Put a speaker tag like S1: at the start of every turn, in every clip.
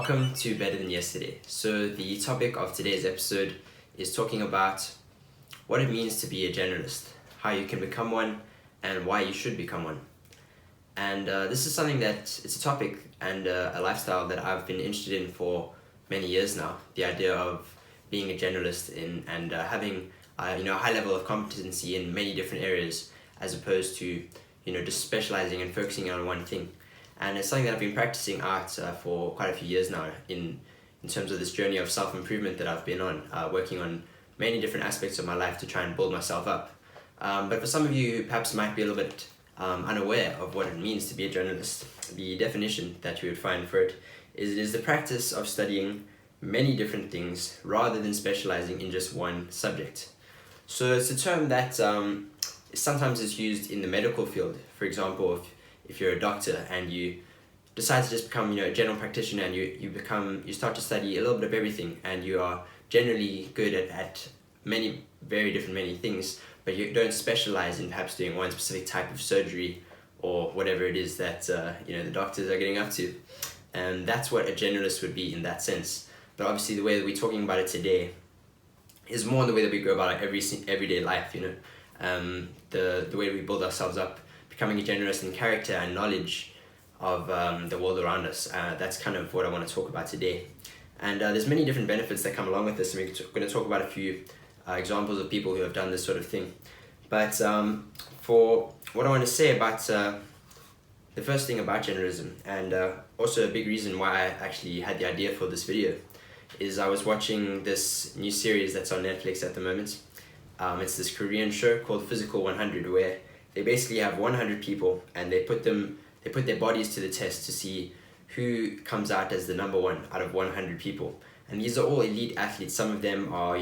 S1: Welcome to Better Than Yesterday. So the topic of today's episode is talking about what it means to be a generalist, how you can become one, and why you should become one. And this is something that it's a topic and a lifestyle that I've been interested in for many years now. The idea of being a generalist and having a high level of competency in many different areas, as opposed to just specializing and focusing on one thing. And it's something that I've been practicing out for quite a few years now in terms of this journey of self-improvement that I've been on, working on many different aspects of my life to try and build myself up. But for some of you who perhaps might be a little bit unaware of what it means to be a journalist, the definition that you would find for it is the practice of studying many different things rather than specializing in just one subject. So it's a term that sometimes is used in the medical field. For example, if you're a doctor and you decide to just become a general practitioner and you start to study a little bit of everything, and you are generally good at many things, but you don't specialize in perhaps doing one specific type of surgery or whatever it is that the doctors are getting up to. And that's what a generalist would be in that sense. But obviously the way that we're talking about it today is more in the way that we go about our everyday life, the way we build ourselves up, becoming a generalist in character and knowledge of the world around us. That's kind of what I want to talk about today. And there's many different benefits that come along with this, and we're going to talk about a few examples of people who have done this sort of thing. But for what I want to say about the first thing about generalism, and also a big reason why I actually had the idea for this video, is I was watching this new series that's on Netflix at the moment. It's this Korean show called Physical 100, where they basically have 100 people and they put their bodies to the test to see who comes out as the number one out of 100 people. And these are all elite athletes. Some of them are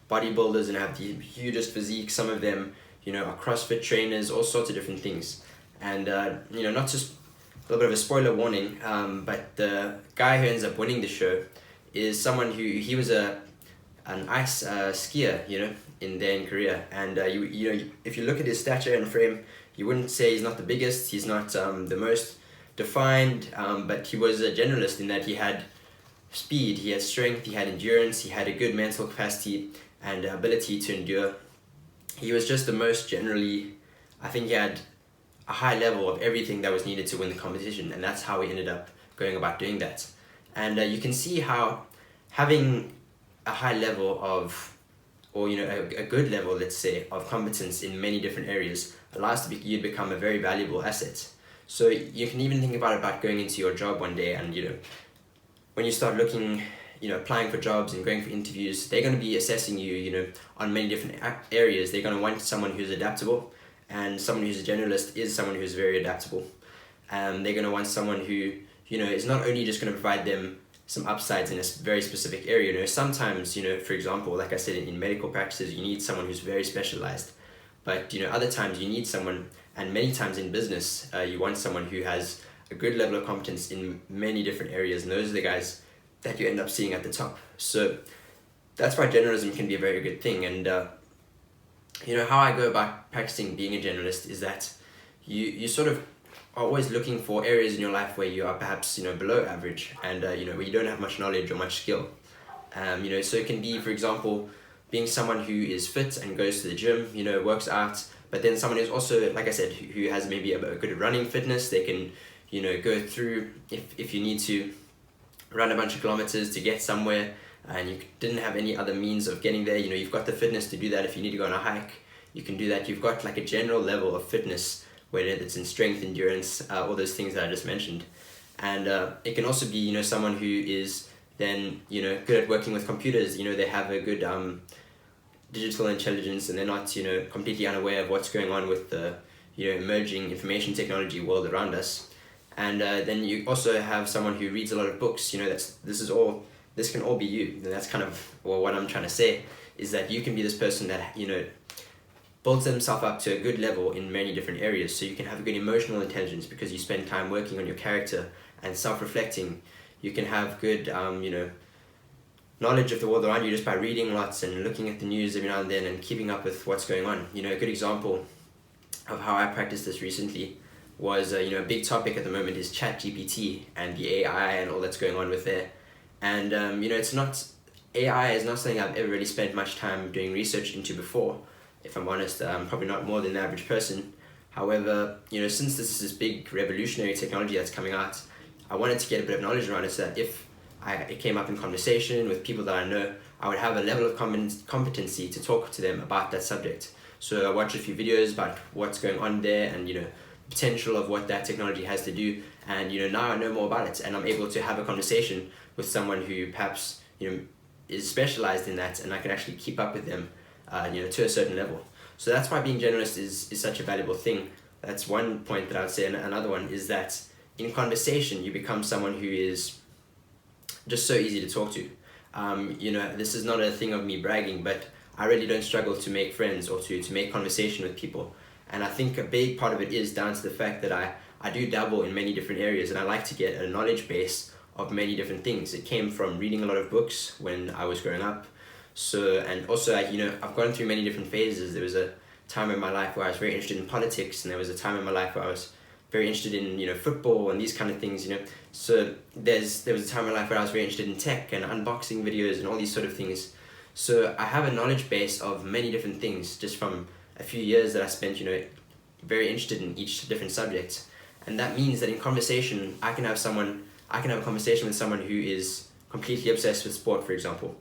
S1: bodybuilders and have the hugest physique. Some of them are CrossFit trainers, all sorts of different things. And not just a little bit of a spoiler warning, but the guy who ends up winning the show is someone he was an ice skier, in Korea, and if you look at his stature and frame, you wouldn't say he's not the biggest, he's not the most defined, but he was a generalist in that he had speed, he had strength, he had endurance, he had a good mental capacity and ability to endure. He was just the most generally, I think he had a high level of everything that was needed to win the competition, and that's how he ended up going about doing that. And you can see how having a high level of, or a good level, let's say, of competence in many different areas allows you to become a very valuable asset. So you can even think about going into your job one day, and when you start looking, applying for jobs and going for interviews, they're going to be assessing you, on many different areas. They're going to want someone who's adaptable, and someone who's a generalist is someone who's very adaptable. They're going to want someone who is not only just going to provide them some upsides in a very specific area. Sometimes, for example, like I said, in medical practices, you need someone who's very specialized. But, other times you need someone, and many times in business, you want someone who has a good level of competence in many different areas. And those are the guys that you end up seeing at the top. So that's why generalism can be a very good thing. And, how I go about practicing being a generalist is that you sort of are always looking for areas in your life where you are perhaps below average, and where you don't have much knowledge or much skill. So it can be, for example, being someone who is fit and goes to the gym, works out, but then someone who's also, like I said, who has maybe a good running fitness. They can go through, if you need to run a bunch of kilometers to get somewhere and you didn't have any other means of getting there, you've got the fitness to do that. If you need to go on a hike, you can do that. You've got like a general level of fitness, whether it's in strength, endurance, all those things that I just mentioned. And it can also be someone who is then good at working with computers. They have a good digital intelligence, and they're not completely unaware of what's going on with the emerging information technology world around us. And then you also have someone who reads a lot of books. This can all be you. And that's kind of what I'm trying to say, is that you can be this person that builds themselves up to a good level in many different areas. So you can have a good emotional intelligence because you spend time working on your character and self-reflecting. You can have good knowledge of the world around you just by reading lots and looking at the news every now and then and keeping up with what's going on. A good example of how I practiced this recently was a big topic at the moment is ChatGPT and the AI and all that's going on with there. And it's not, AI is not something I've ever really spent much time doing research into before. If I'm honest, probably not more than the average person. However, since this is this big revolutionary technology that's coming out, I wanted to get a bit of knowledge around it, so that if it came up in conversation with people that I know, I would have a level of competency to talk to them about that subject. So I watched a few videos about what's going on there, and potential of what that technology has to do, and now I know more about it, and I'm able to have a conversation with someone who perhaps is specialized in that, and I can actually keep up with them to a certain level. So that's why being generalist is such a valuable thing. That's one point that I would say. And another one is that in conversation you become someone who is just so easy to talk to. This is not a thing of me bragging, but I really don't struggle to make friends or to make conversation with people. And I think a big part of it is down to the fact that I do dabble in many different areas, and I like to get a knowledge base of many different things. It came from reading a lot of books when I was growing up. So, and also I've gone through many different phases. There was a time in my life where I was very interested in politics, and there was a time in my life where I was very interested in football and these kind of things. So there was a time in my life where I was very interested in tech and unboxing videos and all these sort of things. So I have a knowledge base of many different things just from a few years that I spent very interested in each different subject. And that means that in conversation I can have a conversation with someone who is completely obsessed with sport, for example,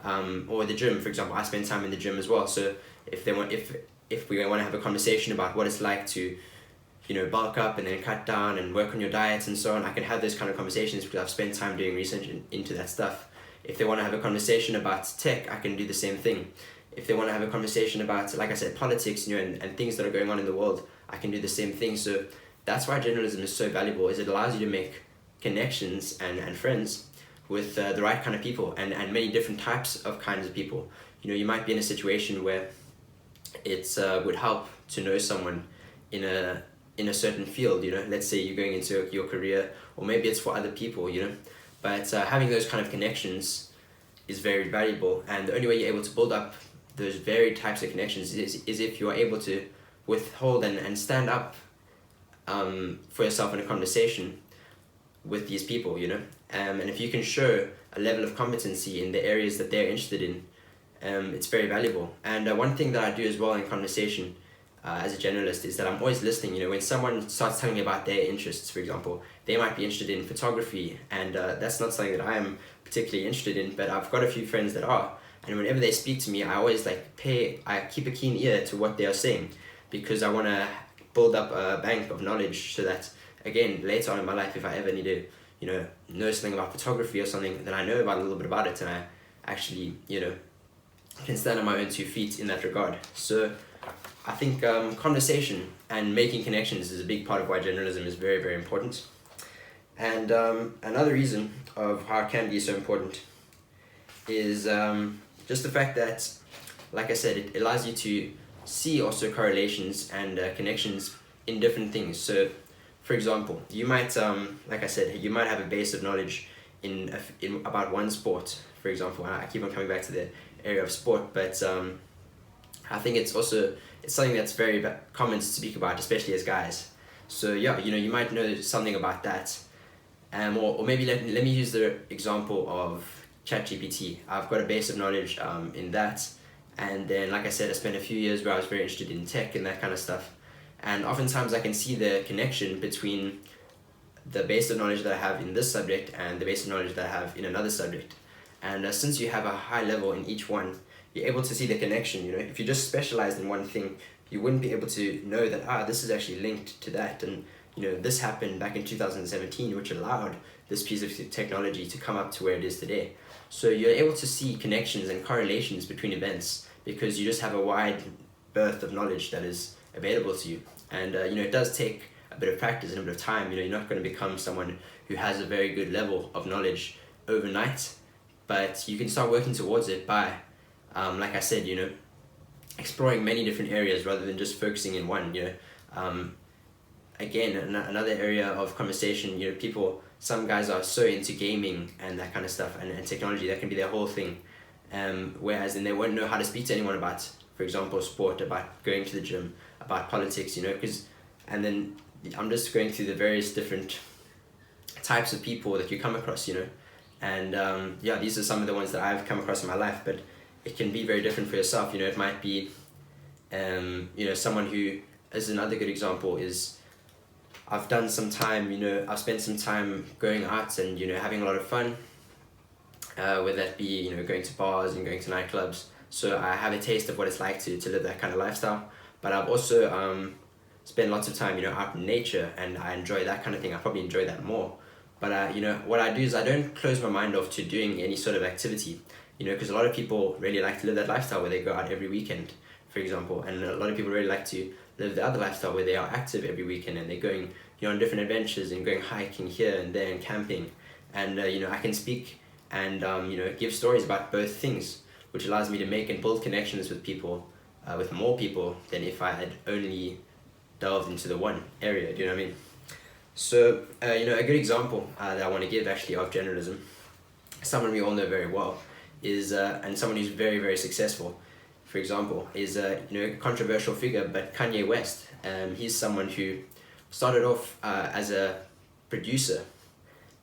S1: or the gym, for example. I spend time in the gym as well. So if we want to have a conversation about what it's like to bulk up and then cut down and work on your diet and so on, I can have those kind of conversations because I've spent time doing research into that stuff. If they want to have a conversation about tech, I can do the same thing. If they want to have a conversation about, like I said, politics, and things that are going on in the world, I can do the same thing. So that's why journalism is so valuable, is it allows you to make connections and friends with the right kind of people, and many different kinds of people. You might be in a situation where it would help to know someone in a certain field. Let's say you're going into your career, or maybe it's for other people. But having those kind of connections is very valuable, and the only way you're able to build up those varied types of connections is if you are able to withhold and stand up for yourself in a conversation with these people. And if you can show a level of competency in the areas that they're interested in, it's very valuable. And one thing that I do as well in conversation as a generalist is that I'm always listening. When someone starts telling me about their interests, for example, they might be interested in photography, and that's not something that I am particularly interested in, but I've got a few friends that are, and whenever they speak to me, I always I keep a keen ear to what they are saying, because I want to build up a bank of knowledge, so that again later on in my life, if I ever need to know something about photography or something, then I know about a little bit about it, and I actually can stand on my own 2 feet in that regard. So I think conversation and making connections is a big part of why journalism is very, very important. And another reason of how it can be so important is just the fact that, like I said, it allows you to see also correlations and connections in different things. So, for example, you might, like I said, you might have a base of knowledge in about one sport, for example. I keep on coming back to the area of sport, but I think it's something that's very common to speak about, especially as guys. So yeah, you might know something about that, or maybe let me use the example of ChatGPT. I've got a base of knowledge in that, and then, like I said, I spent a few years where I was very interested in tech and that kind of stuff, and oftentimes I can see the connection between the base of knowledge that I have in this subject and the base of knowledge that I have in another subject. And since you have a high level in each one, you're able to see the connection. If you just specialized in one thing, you wouldn't be able to know that this is actually linked to that, and this happened back in 2017, which allowed this piece of technology to come up to where it is today. So you're able to see connections and correlations between events because you just have a wide berth of knowledge that is available to you. And it does take a bit of practice and a bit of time. You're not going to become someone who has a very good level of knowledge overnight, but you can start working towards it by like I said, exploring many different areas rather than just focusing in one. Again, another area of conversation, some guys are so into gaming and that kind of stuff, and technology, that can be their whole thing, whereas then they won't know how to speak to anyone about, for example, sport, about going to the gym, about politics, and then I'm just going through the various different types of people that you come across, And yeah, these are some of the ones that I've come across in my life, but it can be very different for yourself. It might be, someone who, as another good example is, I've done some time, I've spent some time going out and, having a lot of fun, whether that be, going to bars and going to nightclubs. So I have a taste of what it's like to live that kind of lifestyle. But I've also spent lots of time, out in nature, and I enjoy that kind of thing. I probably enjoy that more. But, what I do is I don't close my mind off to doing any sort of activity, because a lot of people really like to live that lifestyle where they go out every weekend, for example. And a lot of people really like to live the other lifestyle where they are active every weekend and they're going, on different adventures and going hiking here and there and camping. And, I can speak and, give stories about both things, which allows me to make and build connections with people, with more people than if I had only delved into the one area. Do you know what I mean? So, a good example that I want to give actually of generalism, someone we all know very well, is and someone who's very, very successful, for example, is a controversial figure, but Kanye West. He's someone who started off as a producer,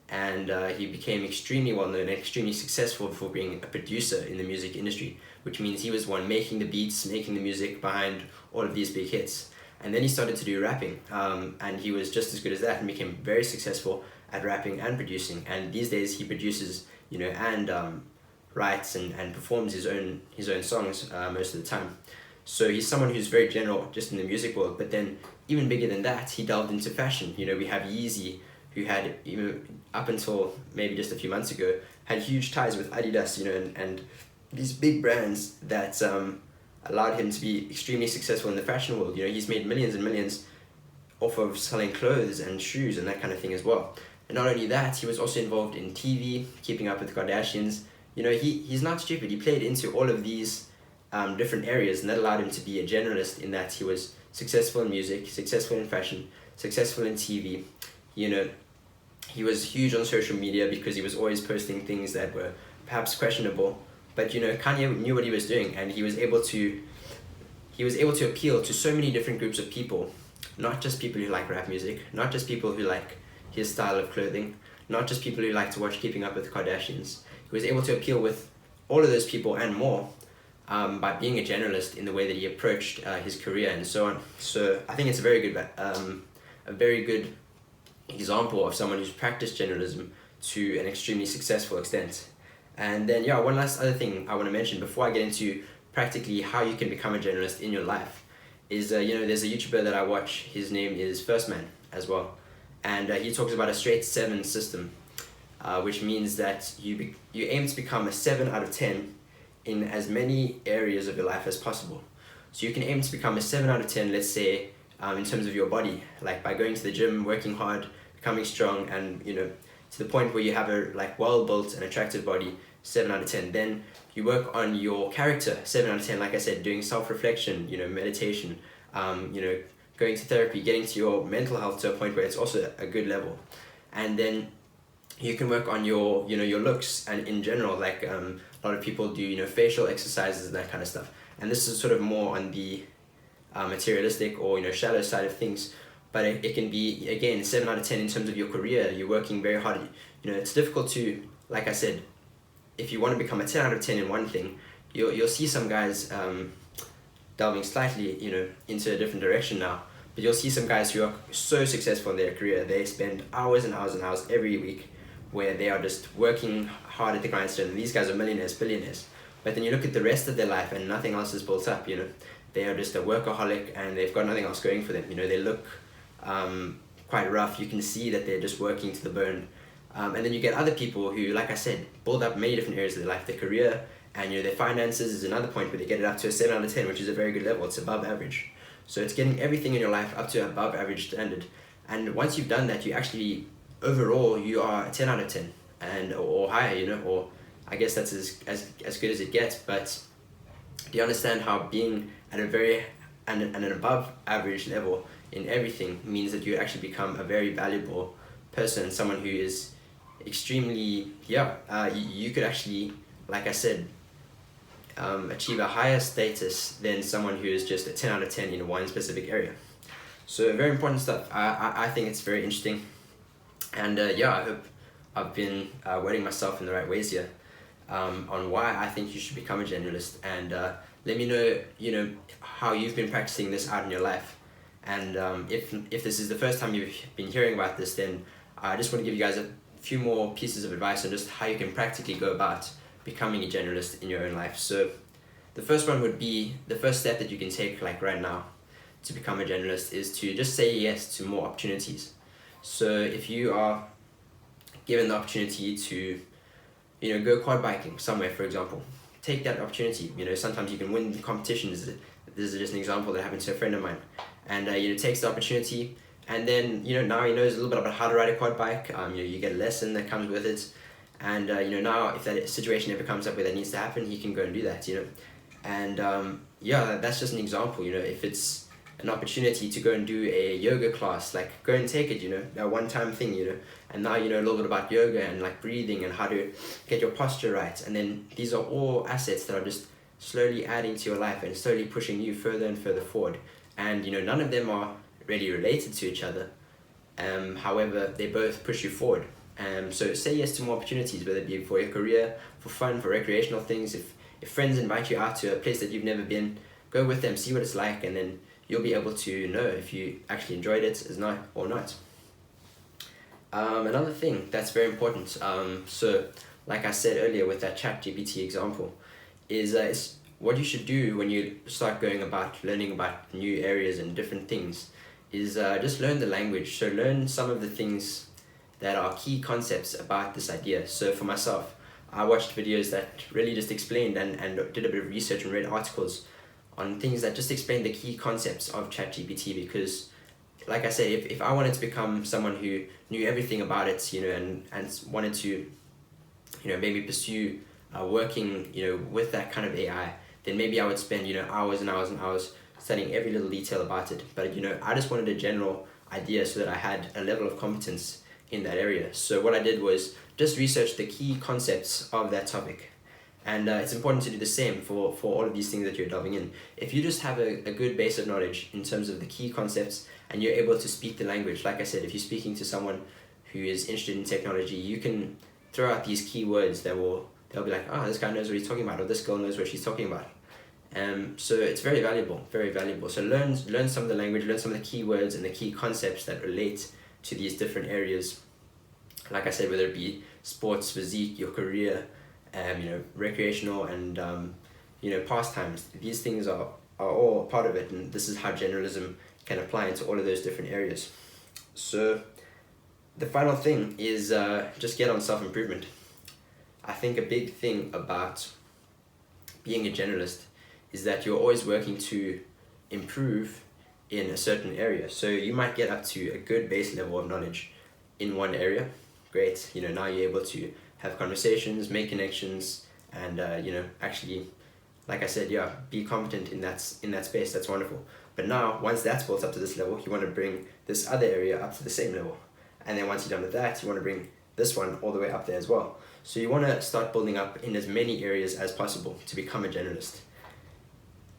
S1: and he became extremely well known and extremely successful for being a producer in the music industry, which means he was one making the beats, making the music behind all of these big hits. And then he started to do rapping, and he was just as good as that and became very successful at rapping and producing. And these days he produces, and writes and performs his own songs most of the time. So he's someone who's very general just in the music world. But then even bigger than that, he delved into fashion. We have Yeezy, who had, up until maybe just a few months ago, had huge ties with Adidas, and these big brands that allowed him to be extremely successful in the fashion world. He's made millions and millions off of selling clothes and shoes and that kind of thing as well. And not only that, he was also involved in TV, keeping up with the Kardashians. He's not stupid. He played into all of these different areas, and that allowed him to be a generalist in that he was successful in music, successful in fashion, successful in TV. He was huge on social media because he was always posting things that were perhaps questionable. But Kanye knew what he was doing, and he was able to appeal to so many different groups of people, not just people who like rap music, not just people who like his style of clothing, not just people who like to watch Keeping Up with the Kardashians. He was able to appeal with all of those people and more by being a generalist in the way that he approached his career and so on. So I think it's a very good example of someone who's practiced generalism to an extremely successful extent. And then, one last other thing I want to mention before I get into practically how you can become a generalist in your life is, there's a YouTuber that I watch. His name is First Man as well. And he talks about a straight 7 system, which means that you aim to become a 7 out of 10 in as many areas of your life as possible. So you can aim to become a 7 out of 10, let's say, in terms of your body, like by going to the gym, working hard, becoming strong, and, to the point where you have a well-built and attractive body, 7 out of 10. Then you work on your character, 7 out of 10, like I said, doing self-reflection, meditation, going to therapy, getting to your mental health to a point where it's also a good level. And then you can work on your looks, and in general, like a lot of people do, facial exercises and that kind of stuff. And this is sort of more on the materialistic or, shallow side of things. But it can be, again, 7 out of 10 in terms of your career. You're working very hard. It's difficult to, like I said, if you want to become a 10 out of 10 in one thing, you'll see some guys delving slightly, into a different direction now. But you'll see some guys who are so successful in their career. They spend hours and hours and hours every week where they are just working hard at the grindstone. These guys are millionaires, billionaires. But then you look at the rest of their life and nothing else is built up, They are just a workaholic and they've got nothing else going for them. They look quite rough. You can see that they're just working to the bone. And then you get other people who, like I said, build up many different areas of their life, their career, and their finances is another point where they get it up to a 7 out of 10, which is a very good level. It's above average. So it's getting everything in your life up to above average standard. And once you've done that, you actually, overall, you are a 10 out of 10 and or higher, or I guess that's as good as it gets. But do you understand how being at an above average level in everything means that you actually become a very valuable person, someone who is extremely, you could actually, like I said, achieve a higher status than someone who is just a 10 out of 10 in one specific area. So very important stuff. I think it's very interesting. And I I've been wording myself in the right ways here on why I think you should become a generalist, and let me know, how you've been practicing this out in your life. And if this is the first time you've been hearing about this, then I just want to give you guys a few more pieces of advice on just how you can practically go about becoming a generalist in your own life. So the first one would be, the first step that you can take like right now to become a generalist is to just say yes to more opportunities. So if you are given the opportunity to go quad biking somewhere, for example, take that opportunity. Sometimes you can win competitions. This is just an example that happened to a friend of mine, and takes the opportunity, and then now he knows a little bit about how to ride a quad bike. You get a lesson that comes with it, and now if that situation ever comes up where that needs to happen, he can go and do that. And that's just an example. If it's an opportunity to go and do a yoga class, like go and take it, a one-time thing, and now you know a little bit about yoga and like breathing and how to get your posture right. And then these are all assets that are just slowly adding to your life and slowly pushing you further and further forward. And none of them are really related to each other. However, they both push you forward. So say yes to more opportunities, whether it be for your career, for fun, for recreational things. If friends invite you out to a place that you've never been, go with them, see what it's like, and then you'll be able to know if you actually enjoyed it or not. Another thing that's very important, so like I said earlier with that ChatGPT example, is what you should do when you start going about learning about new areas and different things is just learn the language. So learn some of the things that are key concepts about this idea. So for myself, I watched videos that really just explained and did a bit of research and read articles on things that just explain the key concepts of ChatGPT, because like I said, if I wanted to become someone who knew everything about it, and wanted to maybe pursue working with that kind of AI, then maybe I would spend hours and hours and hours studying every little detail about it. But I just wanted a general idea so that I had a level of competence in that area. So what I did was just research the key concepts of that topic. And it's important to do the same for all of these things that you're delving in. If you just have a good base of knowledge in terms of the key concepts and you're able to speak the language, like I said, if you're speaking to someone who is interested in technology, you can throw out these key words that they'll be like, oh, this guy knows what he's talking about, or this girl knows what she's talking about. So it's very valuable, very valuable. So learn some of the language, learn some of the key words and the key concepts that relate to these different areas. Like I said, whether it be sports, physique, your career, recreational and pastimes. These things are all part of it, and this is how generalism can apply into all of those different areas. So the final thing is just get on self-improvement. I think a big thing about being a generalist is that you're always working to improve in a certain area. So you might get up to a good base level of knowledge in one area. Great, now you're able to have conversations, make connections, and actually, like I said, be competent in that space. That's wonderful. But now, once that's built up to this level, you want to bring this other area up to the same level. And then once you're done with that, you want to bring this one all the way up there as well. So you want to start building up in as many areas as possible to become a generalist.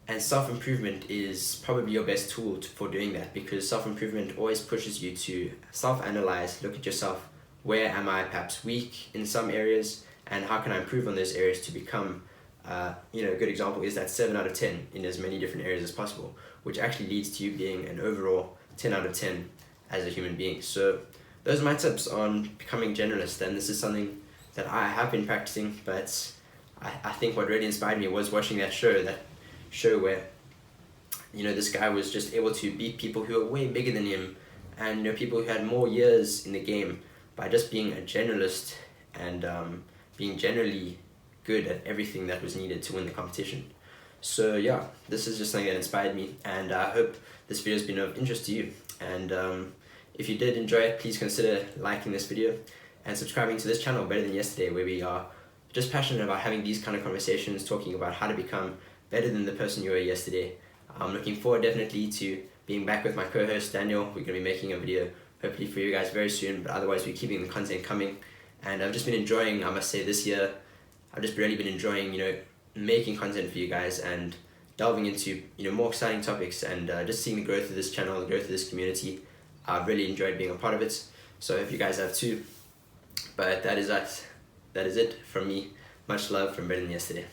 S1: And self-improvement is probably your best tool for doing that, because self-improvement always pushes you to self-analyze, look at yourself. Where am I perhaps weak in some areas, and how can I improve on those areas to become, a good example is that 7 out of 10 in as many different areas as possible, which actually leads to you being an overall 10 out of 10 as a human being. So those are my tips on becoming generalist, and this is something that I have been practicing, but I think what really inspired me was watching that show where, this guy was just able to beat people who are way bigger than him, and people who had more years in the game, by just being a generalist and being generally good at everything that was needed to win the competition. So this is just something that inspired me, and I hope this video has been of interest to you. And if you did enjoy it, please consider liking this video and subscribing to this channel, Better Than Yesterday, where we are just passionate about having these kind of conversations, talking about how to become better than the person you were yesterday. I'm looking forward definitely to being back with my co-host Daniel. We're going to be making a video hopefully for you guys very soon, but otherwise we're keeping the content coming. And I've just been enjoying, I must say, this year, I've just really been enjoying, making content for you guys and delving into, more exciting topics, and just seeing the growth of this channel, the growth of this community. I've really enjoyed being a part of it, so I hope you guys have too. But that is us. That is it from me. Much love from Better Than Yesterday.